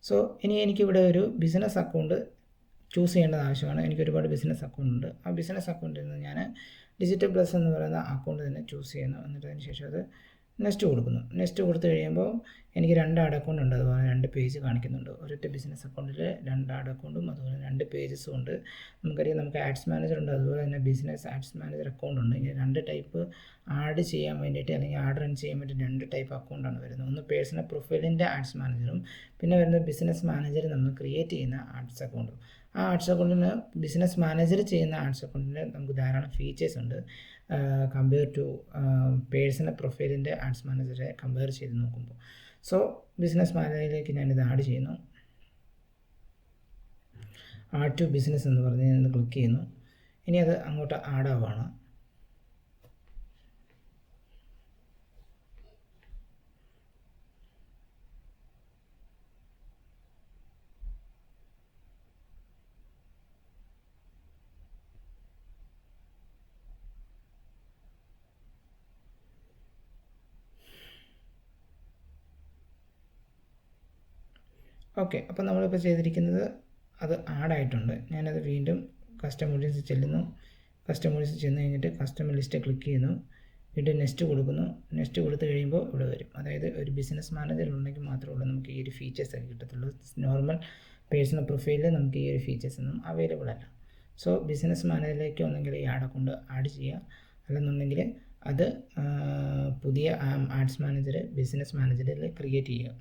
So ഇനി എനിക്കിവിടെ ഒരു ബിസിനസ് അക്കൗണ്ട് ചൂസ് ചെയ്യേണ്ടത് ആവശ്യമാണ്. എനിക്ക് ഒരുപാട് ബിസിനസ് അക്കൗണ്ട് ഉണ്ട്. ആ ബിസിനസ് അക്കൗണ്ടിൽ നിന്ന് ഞാൻ ഡിജിറ്റൽ പ്ലസ് എന്ന് പറയുന്ന അക്കൗണ്ട് തന്നെ ചൂസ് ചെയ്യുന്നു. എന്നിട്ട് അതിന് ശേഷം അത് നെക്സ്റ്റ് കൊടുക്കുന്നു. നെക്സ്റ്റ് കൊടുത്തു കഴിയുമ്പോൾ എനിക്ക് 2 ആഡ് അക്കൗണ്ട് ഉണ്ട്. അതുപോലെ 2 പേജ് കാണിക്കുന്നുണ്ട്. ഒരൊറ്റ ബിസിനസ് അക്കൗണ്ടിൽ 2 ആഡ് അക്കൗണ്ടും അതുപോലെ 2 പേജസും ഉണ്ട്. നമുക്കറിയാം, നമുക്ക് ആഡ്സ് മാനേജർ ഉണ്ട്, അതുപോലെ തന്നെ ബിസിനസ് ആഡ്സ് മാനേജർ അക്കൗണ്ട് ഉണ്ട്. ഇങ്ങനെ 2 ടൈപ്പ് ആഡ് ചെയ്യാൻ വേണ്ടിയിട്ട് അല്ലെങ്കിൽ ആഡ് റൺ ചെയ്യാൻ വേണ്ടി 2 ടൈപ്പ് അക്കൗണ്ടാണ് വരുന്നത്. ഒന്ന് പേഴ്സണൽ പ്രൊഫൈലിൻ്റെ ആഡ്സ് മാനേജറും പിന്നെ വരുന്ന ബിസിനസ് മാനേജർ നമ്മൾ ക്രിയേറ്റ് ചെയ്യുന്ന ആഡ്സ് അക്കൗണ്ടും. ആ ആഡ്സ് അക്കൗണ്ടിന് ബിസിനസ് മാനേജർ ചെയ്യുന്ന ആഡ്സ് അക്കൗണ്ടിന് നമുക്ക് ധാരാളം ഫീച്ചേഴ്സ് ഉണ്ട് compare to personal പ്രൊഫൈലിൻ്റെ ads മാനേജറെ compare ചെയ്ത് നോക്കുമ്പോൾ. സോ ബിസിനസ് മാനേജറിലേക്ക് ഞാനിത് ആഡ് ചെയ്യുന്നു. ആഡ് ടു ബിസിനസ് എന്ന് പറഞ്ഞ് ഞാനിത് ക്ലിക്ക് ചെയ്യുന്നു. ഇനി അത് അങ്ങോട്ട് ആഡ് ആവുകയാണ്. ഓക്കെ, അപ്പോൾ നമ്മളിപ്പോൾ ചെയ്തിരിക്കുന്നത് അത് ആഡായിട്ടുണ്ട്. ഞാനത് വീണ്ടും കസ്റ്റമേഴ്സിൽ ചെല്ലുന്നു. കസ്റ്റമേഴ്സിൽ ചെന്ന് കഴിഞ്ഞിട്ട് കസ്റ്റമർ ലിസ്റ്റ് ക്ലിക്ക് ചെയ്യുന്നു. വീണ്ടും നെക്സ്റ്റ് കൊടുക്കുന്നു. നെക്സ്റ്റ് കൊടുത്തു കഴിയുമ്പോൾ ഇവിടെ വരും. അതായത് ഒരു ബിസിനസ് മാനേജർ ഉണ്ടെങ്കിൽ മാത്രമേ ഉള്ളൂ നമുക്ക് ഈ ഒരു ഫീച്ചേഴ്സ് ഒക്കെ കിട്ടത്തുള്ളൂ. നോർമൽ പേഴ്സണൽ പ്രൊഫൈലിൽ നമുക്ക് ഈ ഒരു ഫീച്ചേഴ്സ് ഒന്നും അവൈലബിൾ അല്ല. സോ ബിസിനസ് മാനേജറിലേക്ക് ഒന്നെങ്കിൽ ഈ ആഡ് അക്കൗണ്ട് ആഡ് ചെയ്യുക, അല്ലെന്നുണ്ടെങ്കിൽ അത് പുതിയ ആഡ്സ് മാനേജർ ബിസിനസ് മാനേജറിൽ ക്രിയേറ്റ് ചെയ്യുക.